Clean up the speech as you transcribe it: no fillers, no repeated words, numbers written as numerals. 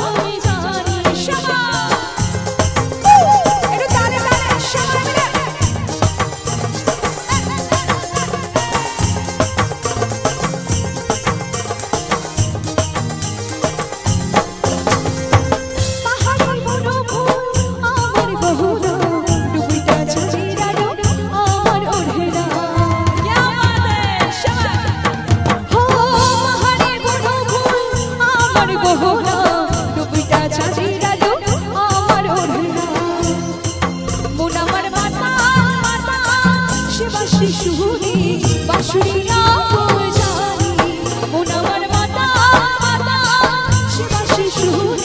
আমি জানি সবাই একটু তালে তালে সবাই মিলে পাহাড়ি বনভূমি আমার গহনা ডুবিটা ঝাঁঝিরালো আমার ওড়না क्या बात है সবাই हो পাহাড়ি বনভূমি আমার গহনা ডুবিটা ঝাঁঝিরালো আমার ওড়না মন আমার মাতা মাতা সে বাঁশি সুরে বাঁশুরি নাম জানি মন আমার মাতা মাতা সে বাঁশি সুরে